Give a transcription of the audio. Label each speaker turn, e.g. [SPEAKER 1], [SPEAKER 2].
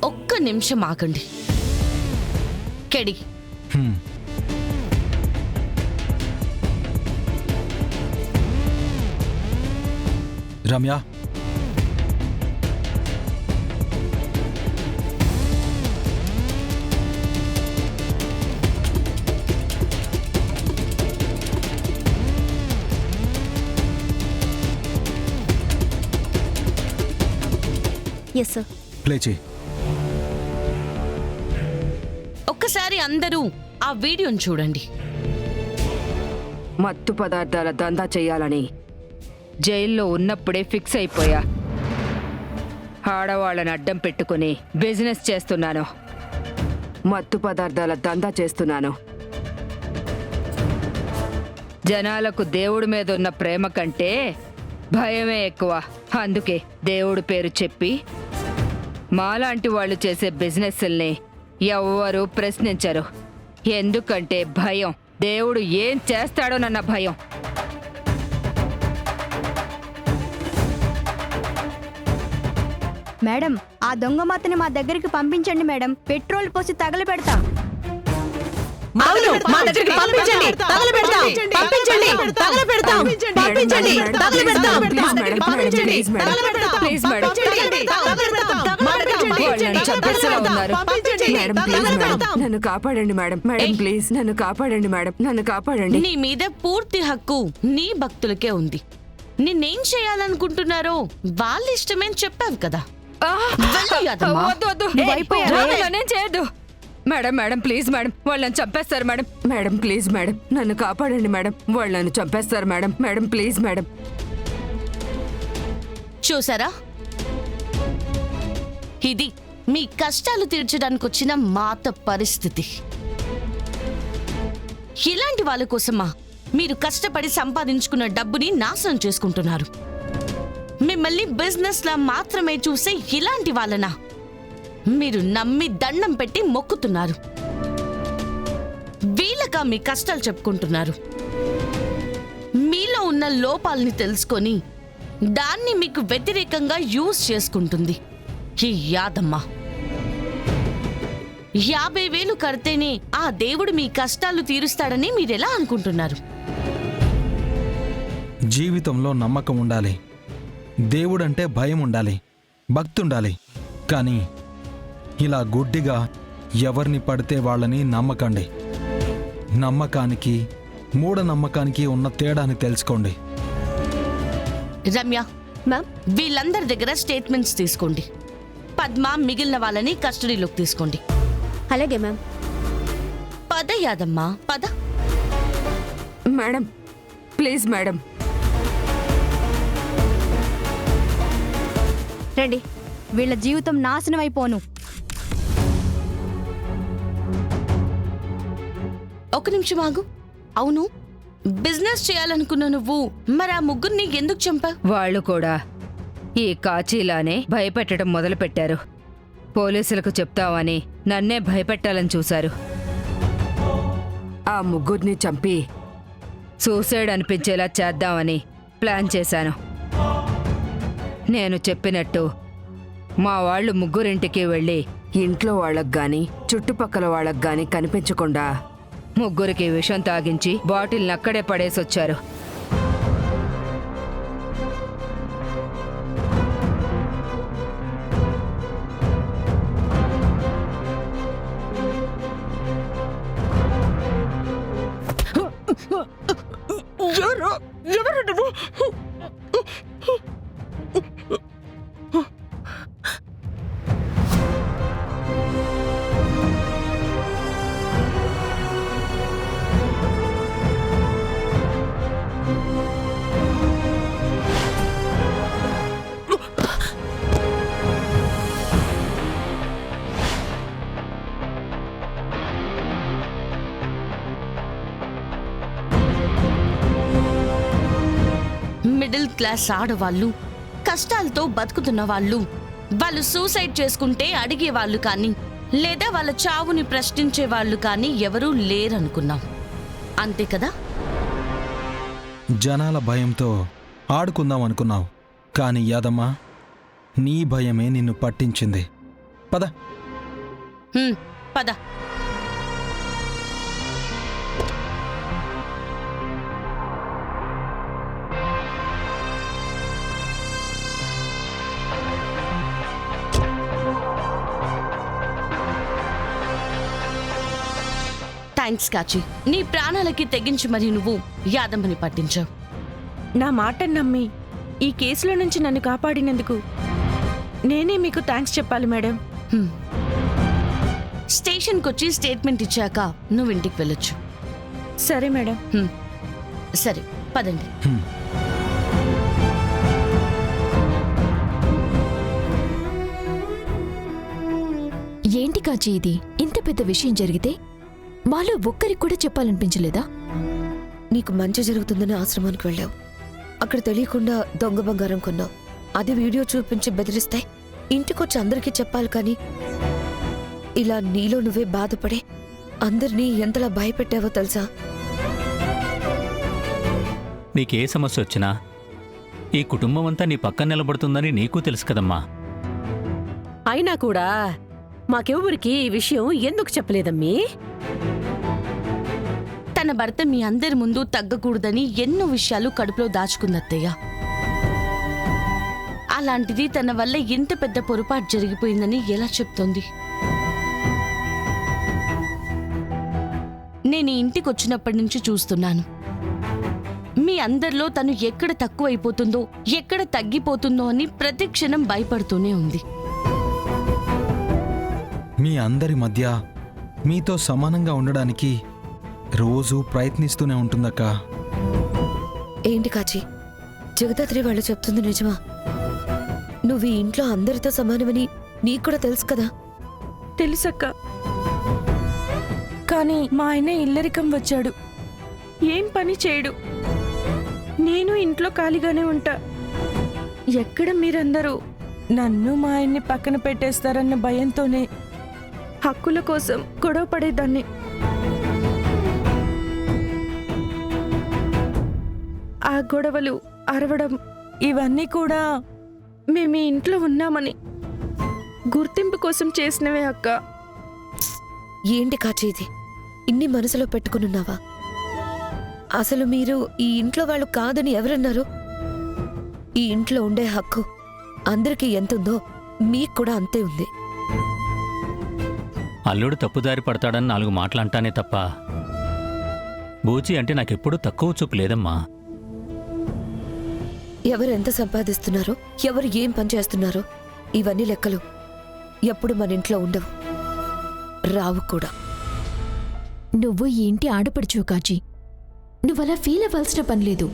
[SPEAKER 1] ఒక్క నిమిషం ఆగండి. K D
[SPEAKER 2] Ramya,
[SPEAKER 3] yes sir.
[SPEAKER 2] Play చేయి.
[SPEAKER 1] ఒక్కసారి అందరూ ఆ వీడియోని చూడండి.
[SPEAKER 4] మత్తు పదార్థాల దందా చేయాలని జైల్లో ఉన్నప్పుడే ఫిక్స్ అయిపోయా. ఆడవాళ్ళని అడ్డం పెట్టుకుని బిజినెస్ చేస్తున్నాను. మత్తు పదార్థాల దందా చేస్తున్నాను. జనాలకు దేవుడి మీద ఉన్న ప్రేమ కంటే భయమే ఎక్కువ. అందుకే దేవుడి పేరు చెప్పి మాలాంటి వాళ్ళు చేసే బిజినెస్ల్ని ఎవ్వరూ ప్రశ్నించరు. ఎందుకంటే భయం. దేవుడు ఏం చేస్తాడోనన్న భయం.
[SPEAKER 3] మేడం, ఆ దొంగ మాతని మా దగ్గరికి పంపించండి మేడం. పెట్రోల్ పోసి తగలబెడతాం.
[SPEAKER 5] అవును, మా దగ్గరికి పంపించండి, తగలబెడతాం. పంపించండి, తగలబెడతాం. పంపించండి, తగలబెడతాం. పంపించండి, తగలబెడతాం.
[SPEAKER 4] ప్లీజ్ మేడం, వాళ్ళని చంపేసేలా ఉన్నారు. మేడం ప్లీజ్ మేడం, నన్ను కాపాడండి మేడం. మేడం ప్లీజ్ నన్ను కాపాడండి మేడం, నన్ను కాపాడండి.
[SPEAKER 1] నీ మీద పూర్తి హక్కు నీ భక్తులకే ఉంది. నిన్నేం చేయాలనుకుంటున్నారో వాళ్ళ ఇష్టమేం చెప్పావు కదా. వెళ్ళు యాదమ్మ.
[SPEAKER 4] వద్దు వద్దు, నేనేం చేయొద్దు. మేడం మేడం ప్లీజ్ మేడం, వాళ్ళని చంపేస్తారు మేడం. మేడం ప్లీజ్ మేడం, నన్ను కాపాడండి మేడం. వాళ్ళని చంపేస్తారు మేడం. Madam please madam.
[SPEAKER 1] చూసారా, ఇది మీ కష్టాలు తీర్చడానికి వచ్చిన మాత పరిస్థితి. ఇలాంటి వాళ్ళ కోసమా మీరు కష్టపడి సంపాదించుకున్న డబ్బుని నాశనం చేసుకుంటున్నారు? మిమ్మల్ని బిజినెస్ లా మాత్రమే చూసే ఇలాంటి వాళ్ళనా మీరు నమ్మి దండం పెట్టి మొక్కుతున్నారు? వీళ్ళకా మీ కష్టాలు చెప్పుకుంటున్నారు? మీలో ఉన్న లోపాలని తెలుసుకొని దాన్ని మీకు వ్యతిరేకంగా యూజ్ చేసుకుంటుంది ఈ యాదమ్మ. 50,000 కడితేనే ఆ దేవుడు మీ కష్టాలు తీరుస్తాడని మీరెలా అనుకుంటున్నారు?
[SPEAKER 2] జీవితంలో నమ్మకం ఉండాలి, దేవుడంటే భయం ఉండాలి, భక్తి ఉండాలి. కానీ ఇలా గుడ్డిగా ఎవరిని పడితే వాళ్ళని నమ్మకండి. నమ్మకానికి మూఢనమ్మకానికి ఉన్న తేడాని తెలుసుకోండి.
[SPEAKER 1] రమ్య
[SPEAKER 3] మ్యామ్,
[SPEAKER 1] వీళ్ళందరి దగ్గర స్టేట్మెంట్స్ తీసుకోండి. పద్మ మిగిలిన వాళ్ళని కస్టడీలోకి తీసుకోండి.
[SPEAKER 3] అలాగే మ్యామ్.
[SPEAKER 1] పద యాదమ్మ, పద.
[SPEAKER 4] Madam please madam.
[SPEAKER 3] రండి, వీళ్ళ జీవితం నాశనం అయిపోను.
[SPEAKER 1] ఒక నిమిషం ఆగు. అవును, బిజినెస్ చేయాలనుకున్న నువ్వు మరి ఆ ముగ్గురిని ఎందుకు చంపావు?
[SPEAKER 4] వాళ్ళు కూడా ఈ కాచీలానే భయపెట్టడం మొదలుపెట్టారు. పోలీసులకు చెప్తామని నన్నే భయపెట్టాలని చూశారు. ఆ ముగ్గురిని చంపి సూసైడ్ అనిపించేలా చేద్దామని ప్లాన్ చేశాను. నేను చెప్పినట్టు మా వాళ్ళు ముగ్గురింటికి వెళ్ళి ఇంట్లో వాళ్ళకు గాని చుట్టుపక్కల వాళ్ళకు గాని కనిపించకుండా ముగ్గురికి విషం తాగించి బాటిల్ని అక్కడే పడేసొచ్చారు.
[SPEAKER 1] మిడిల్ క్లాస్ ఆడవాళ్ళు, కష్టాలతో బతుకుతున్న వాళ్ళు సూసైడ్ చేసుకుంటే అడిగేవాళ్ళు కానీ లేదా వాళ్ళ చావుని ప్రశ్నించే వాళ్ళు కానీ ఎవరూ లేరనుకున్నాం. అంతే కదా?
[SPEAKER 2] జనాల భయంతో ఆడుకుందాం అనుకున్నావు, కానీ యాదమ్మా, నీ భయమే నిన్ను పట్టించింది. పద.
[SPEAKER 1] పద. థ్యాంక్స్ కాచి, నీ ప్రాణాలకి తెగించి మరి నువ్వు యాదమ్మని పట్టించావు.
[SPEAKER 5] నా మాటను నమ్మి ఈ కేసులో నుంచి నన్ను కాపాడినందుకు నేనే మీకు థ్యాంక్స్ చెప్పాలి మేడం.
[SPEAKER 1] స్టేషన్కి వచ్చి స్టేట్మెంట్ ఇచ్చాక నువ్వు ఇంటికి వెళ్ళొచ్చు.
[SPEAKER 5] సరే మేడం.
[SPEAKER 1] సరే పదండి.
[SPEAKER 6] ఏంటి కాచి ఇది? ఇంత పెద్ద విషయం జరిగితే మాలో ఒక్కరికి కూడా చెప్పాలనిపించలేదా?
[SPEAKER 7] నీకు మంచి జరుగుతుందని ఆశ్రమానికి వెళ్ళావు, అక్కడ తెలియకుండా దొంగ బంగారం కొన్నావు, అది వీడియో చూపించి బెదిరిస్తాయి ఇంటికొచ్చి అందరికీ చెప్పాలి. కానీ ఇలా నీలో నువ్వే బాధపడే అందరినీ ఎంతలా భయపెట్టావో తెలుసా?
[SPEAKER 8] నీకే సమస్య వచ్చినా ఈ కుటుంబం అంతా నీ పక్కన నిలబడుతుందని నీకు తెలుసు కదమ్మా.
[SPEAKER 5] అయినా కూడా మాకెవ్వరికి ఈ విషయం ఎందుకు చెప్పలేదమ్మీ?
[SPEAKER 1] తన భర్త మీ అందరి ముందు తగ్గకూడదని ఎన్నో విషయాలు కడుపులో దాచుకుందత్తయ్య. అలాంటిది తన వల్ల ఇంత పెద్ద పొరపాటు జరిగిపోయిందని ఎలా చెప్తోంది? నేను ఇంటికి వచ్చినప్పటి నుంచి చూస్తున్నాను. మీ అందరిలో తను ఎక్కడ తక్కువైపోతుందో, ఎక్కడ తగ్గిపోతుందో అని ప్రతి క్షణం భయపడుతూనే ఉంది.
[SPEAKER 2] మీ అందరి మధ్య మీతో సమానంగా ఉండడానికి రోజూ ప్రయత్నిస్తూనే ఉంటుందక్క.
[SPEAKER 7] ఏంటి కాచి, జగదాత్రి వాళ్ళు చెప్తుంది నిజమా? నువ్వు ఈ ఇంట్లో అందరితో సమానమని నీకు కూడా తెలుసు కదా?
[SPEAKER 5] తెలుసక్క, కానీ మా ఆయన ఇల్లరికం వచ్చాడు, ఏం పని చేయడు. నేను ఇంట్లో ఖాళీగానే ఉంటా. ఎక్కడ మీరందరూ నన్ను మా ఆయన్ని పక్కన పెట్టేస్తారన్న భయంతోనే హక్కుల కోసం గొడవ పడేదాన్ని. ఆ గొడవలు, అరవడం ఇవన్నీ కూడా మేము ఈ ఇంట్లో ఉన్నామని గుర్తింపు కోసం చేసినవే అక్క.
[SPEAKER 7] ఏంటి కాచి ఇది? ఇన్ని మనసులో పెట్టుకునున్నావా? అసలు మీరు ఈ ఇంట్లో వాళ్ళు కాదని ఎవరన్నారు? ఈ ఇంట్లో ఉండే హక్కు అందరికీ ఎంతుందో మీకు కూడా అంతే ఉంది.
[SPEAKER 8] అల్లుడు తప్పుదారి పడతాడని 4 మాటలంటానే తప్ప బూచి అంటే నాకెప్పుడూ తక్కువ చూపు లేదమ్మా.
[SPEAKER 7] ఎవరు ఎంత సంపాదిస్తున్నారో, ఎవరు ఏం పని చేస్తున్నారో ఇవన్నీ లెక్కలు ఎప్పుడు మన ఇంట్లో ఉండవు, రావు కూడా.
[SPEAKER 6] నువ్వు ఈ ఇంటి ఆడపడుచు కాచి. నువ్వలా ఫీల్ అవ్వాల్సిన పనిలేదు.